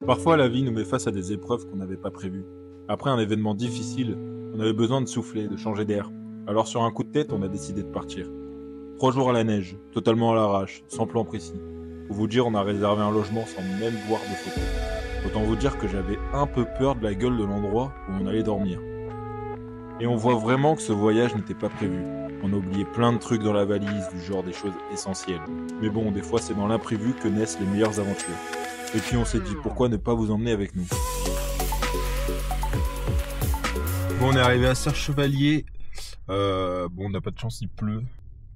Parfois, la vie nous met face à des épreuves qu'on n'avait pas prévues. Après un événement difficile, on avait besoin de souffler, de changer d'air. Alors sur un coup de tête, on a décidé de partir. 3 jours à la neige, totalement à l'arrache, sans plan précis. Pour vous dire, on a réservé un logement sans même voir de photos. Autant vous dire que j'avais un peu peur de la gueule de l'endroit où on allait dormir. Et on voit vraiment que ce voyage n'était pas prévu. On a oublié plein de trucs dans la valise, du genre des choses essentielles. Mais bon, des fois c'est dans l'imprévu que naissent les meilleures aventures. Et puis on s'est dit, pourquoi ne pas vous emmener avec nous? Bon, on est arrivé à Serre-Chevalier. Bon, on n'a pas de chance, il pleut.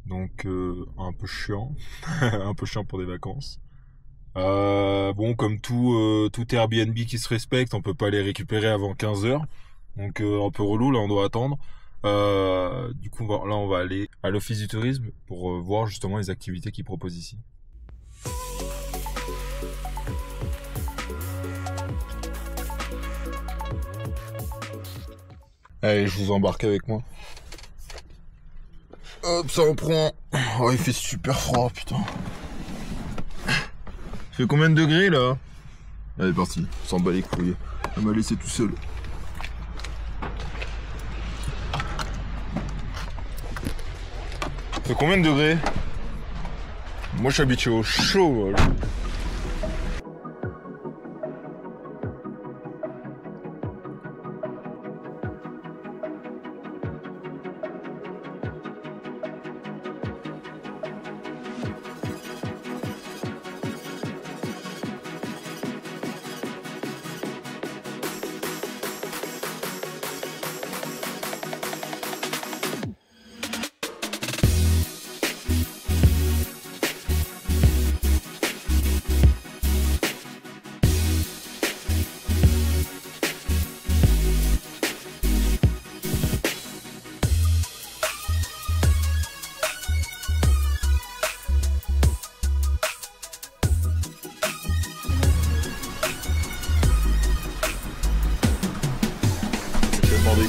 Donc, un peu chiant. Un peu chiant pour des vacances. Bon, comme tout Airbnb qui se respecte, on peut pas les récupérer avant 15 heures. Donc, un peu relou, là, on doit attendre. Du coup, là, on va aller à l'Office du tourisme pour voir justement les activités qu'ils proposent ici. Allez, je vous embarque avec moi. Hop, ça reprend. Oh, il fait super froid, putain. Il fait combien de degrés, là? Allez, parti. On s'en bat les couilles. Elle m'a laissé tout seul. Il fait combien de degrés? Moi, je suis habitué au chaud.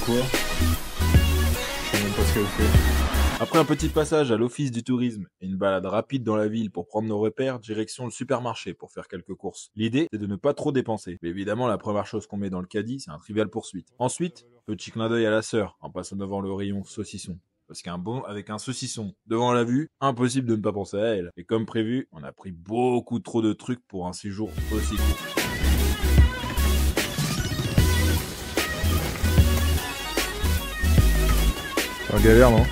Quoi? Je sais même pas ce qu'elle fait. Après un petit passage à l'office du tourisme et une balade rapide dans la ville pour prendre nos repères, direction le supermarché pour faire quelques courses. L'idée, c'est de ne pas trop dépenser. Mais évidemment, la première chose qu'on met dans le caddie, c'est un Trivial Poursuite. Ensuite, petit clin d'œil à la sœur, en passant devant le rayon saucisson. Parce avec un saucisson devant la vue, impossible de ne pas penser à elle. Et comme prévu, on a pris beaucoup trop de trucs pour un séjour aussi court. C'est un galère, non?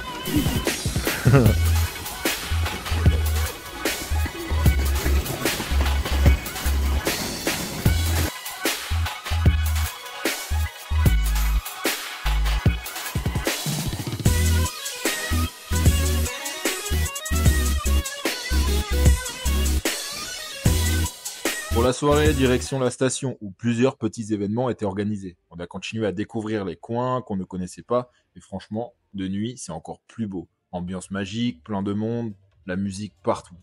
Pour la soirée, direction la station où plusieurs petits événements étaient organisés. On a continué à découvrir les coins qu'on ne connaissait pas et franchement, de nuit, c'est encore plus beau. Ambiance magique, plein de monde, la musique partout.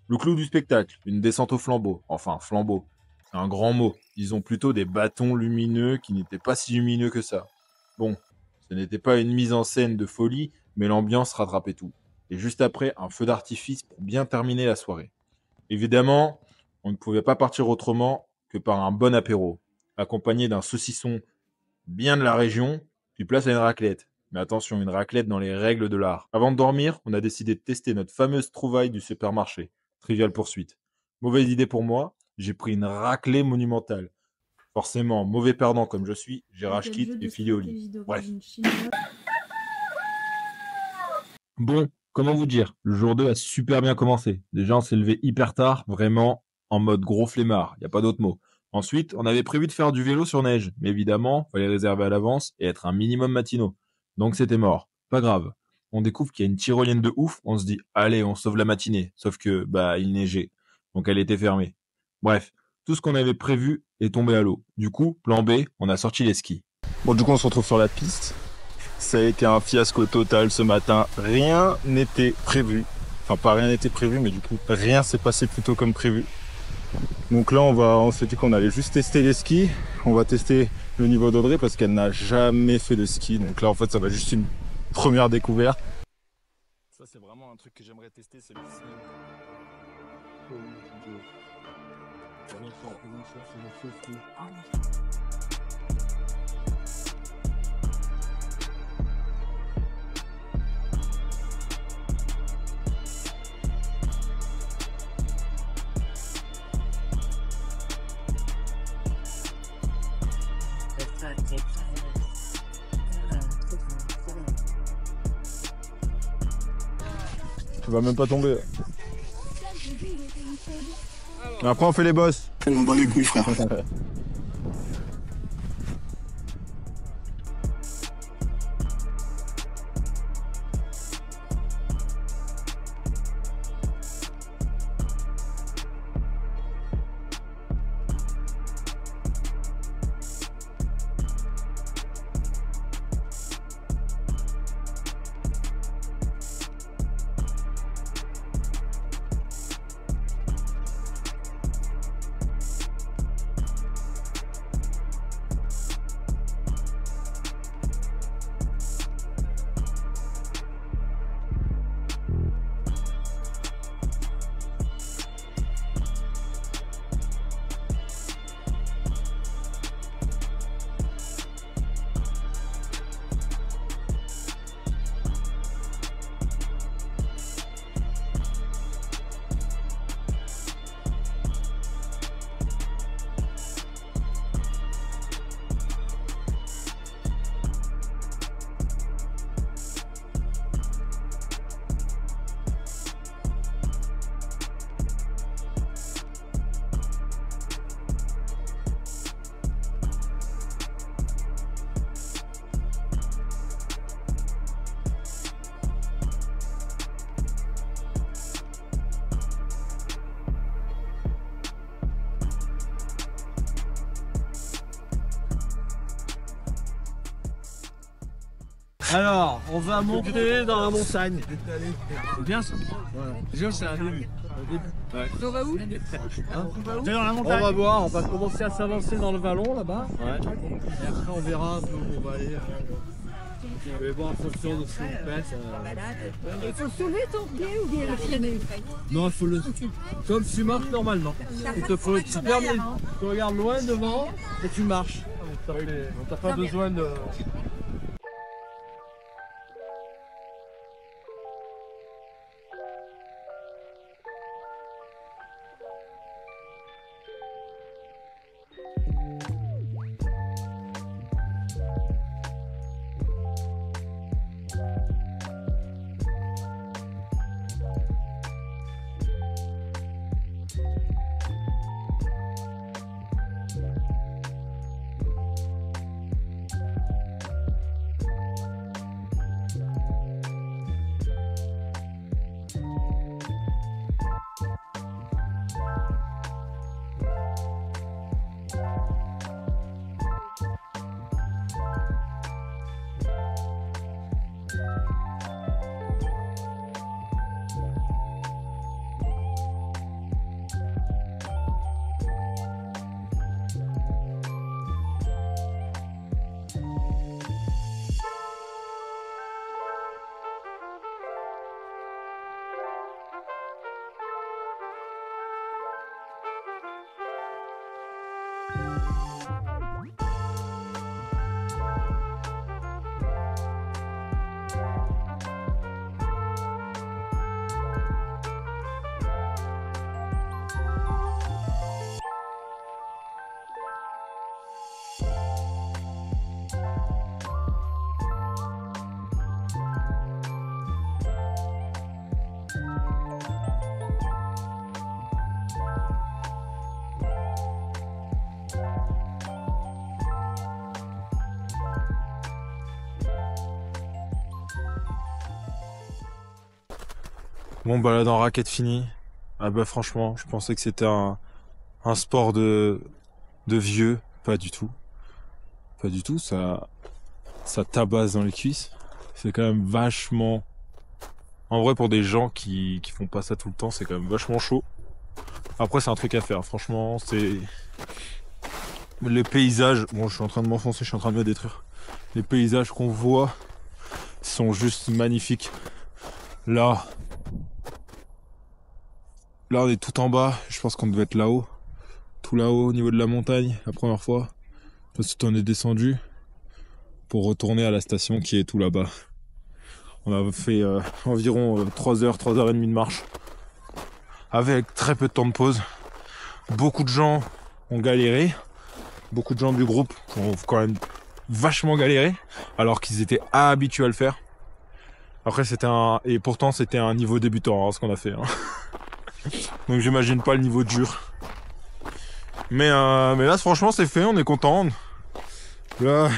Le clou du spectacle, une descente au flambeau. Enfin, flambeau, c'est un grand mot. Ils ont plutôt des bâtons lumineux qui n'étaient pas si lumineux que ça. Bon, ce n'était pas une mise en scène de folie, mais l'ambiance rattrapait tout. Et juste après, un feu d'artifice pour bien terminer la soirée. Évidemment, on ne pouvait pas partir autrement que par un bon apéro, accompagné d'un saucisson bien de la région, puis place à une raclette. Mais attention, une raclette dans les règles de l'art. Avant de dormir, on a décidé de tester notre fameuse trouvaille du supermarché, Trivial Poursuite. Mauvaise idée pour moi, j'ai pris une raclée monumentale. Forcément, mauvais perdant comme je suis, j'ai rage quitte et filé au lit. Bref. Bon, comment vous dire? Le jour 2 a super bien commencé. Déjà, on s'est levé hyper tard, vraiment en mode gros flemmard, y a pas d'autre mot. Ensuite, on avait prévu de faire du vélo sur neige, mais évidemment, fallait réserver à l'avance et être un minimum matinaux. Donc c'était mort. Pas grave. On découvre qu'il y a une tyrolienne de ouf, on se dit, allez, on sauve la matinée. Sauf que, il neigeait. Donc elle était fermée. Bref, tout ce qu'on avait prévu est tombé à l'eau. Du coup, plan B, on a sorti les skis. Bon, du coup, on se retrouve sur la piste. Ça a été un fiasco total ce matin. Rien n'était prévu. Enfin, pas rien n'était prévu, mais du coup, rien s'est passé plutôt comme prévu. Donc là, on s'est dit qu'on allait juste tester les skis. On va tester le niveau d'Audrey parce qu'elle n'a jamais fait de ski. Donc là, en fait, ça va être juste une première découverte. Ça, c'est vraiment un truc que j'aimerais tester, c'est le ski. Tu vas même pas tomber. Mais après on fait les boss. Elle m'en bat les couilles, frère. Alors, on va monter dans la montagne. C'est bien ça. Déjà, c'est un début. Ouais. On va où? Dans la montagne. On va voir, on va commencer à s'avancer dans le vallon là-bas. Ouais. Et après, on verra un peu où on va aller. Je vais voir en fonction de ce qu'on fait. Il faut soulever ton pied ou bien le freiner? Non, il faut le. Comme tu marches normalement. Il te faut. Tu regardes loin devant et tu marches. T'as pas besoin de. Bon balade en raquette fini. Ah bah franchement, je pensais que c'était un sport de vieux. Pas du tout. Pas du tout, ça tabasse dans les cuisses. C'est quand même vachement... En vrai, pour des gens qui font pas ça tout le temps, c'est quand même vachement chaud. Après, c'est un truc à faire. Franchement, c'est... Les paysages... Bon, je suis en train de m'enfoncer, je suis en train de me détruire. Les paysages qu'on voit sont juste magnifiques. Là, on est tout en bas. Je pense qu'on devait être là-haut. tout là-haut au niveau de la montagne la première fois. Ensuite on est descendu pour retourner à la station qui est tout là-bas. On a fait environ 3 heures, 3h30 de marche. Avec très peu de temps de pause. Beaucoup de gens ont galéré. Beaucoup de gens du groupe ont quand même vachement galéré. Alors qu'ils étaient habitués à le faire. Après et pourtant c'était un niveau débutant hein, ce qu'on a fait. Hein. Donc j'imagine pas le niveau dur. Mais là franchement c'est fait, on est content. Là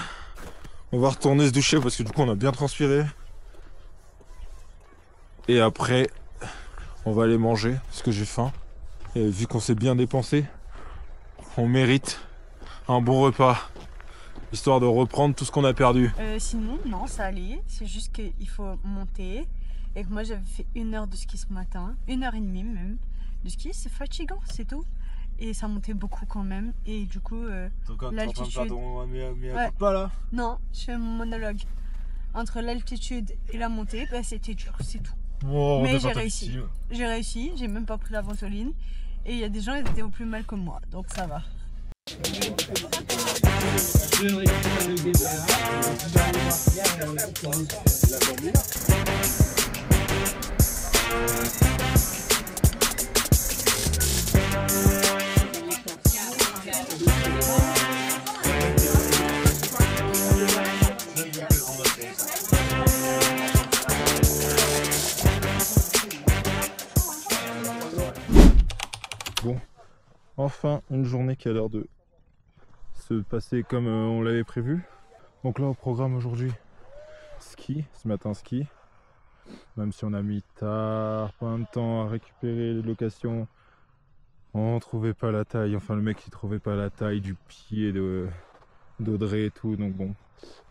on va retourner se doucher parce que du coup on a bien transpiré. Et après on va aller manger parce que j'ai faim. Et vu qu'on s'est bien dépensé, on mérite un bon repas. Histoire de reprendre tout ce qu'on a perdu. Sinon, non, ça allait. C'est juste qu'il faut monter. Et que moi, j'avais fait 1 heure de ski ce matin. 1h30 même de ski. C'est fatigant, c'est tout. Et ça montait beaucoup quand même. Et du coup, l'altitude... Ouais. Pas là. Non, je fais mon monologue. Entre l'altitude et la montée, bah, c'était dur, c'est tout. Oh, mais j'ai réussi. J'ai réussi, j'ai même pas pris la ventoline. Et il y a des gens, ils étaient au plus mal que moi. Donc ça va. Bon, enfin une journée qui a l'air de se passer comme on l'avait prévu. Donc là au programme aujourd'hui, ski, ce matin ski. Même si on a mis tard, plein de temps à récupérer les locations, on trouvait pas la taille, enfin le mec il trouvait pas la taille du pied d'Audrey et tout, donc bon.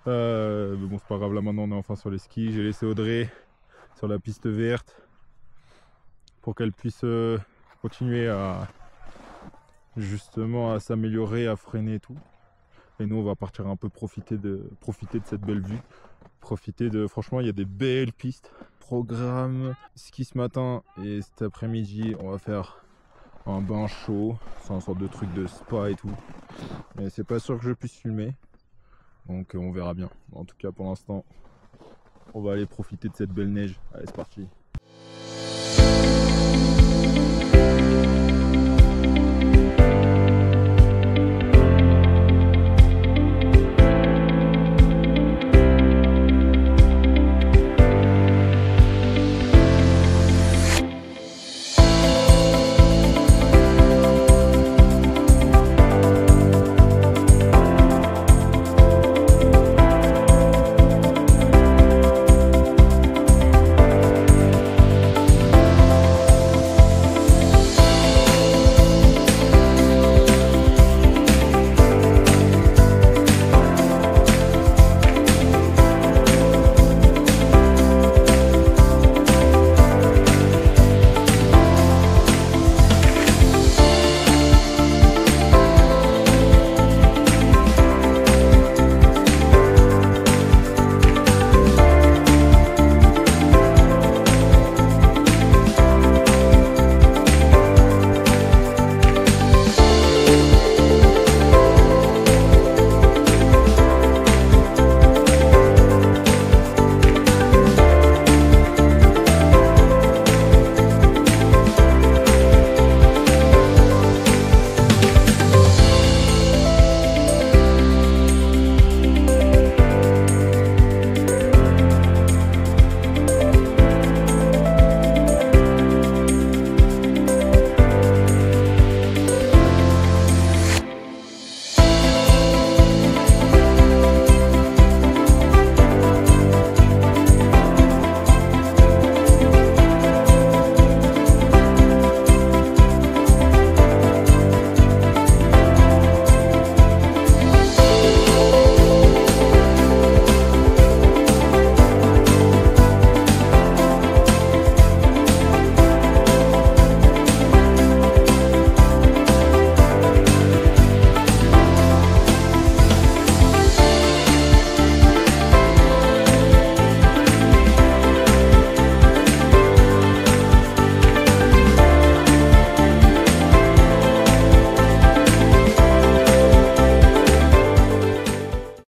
Mais bon c'est pas grave, là maintenant on est enfin sur les skis, j'ai laissé Audrey sur la piste verte pour qu'elle puisse continuer à justement à s'améliorer, à freiner et tout. Et nous on va partir un peu profiter de cette belle vue. Franchement il y a des belles pistes. Programme ski ce matin et cet après-midi on va faire un bain chaud. C'est un sorte de truc de spa et tout. Mais c'est pas sûr que je puisse filmer. Donc on verra bien. En tout cas pour l'instant on va aller profiter de cette belle neige. Allez c'est parti.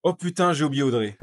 Oh putain, j'ai oublié Audrey.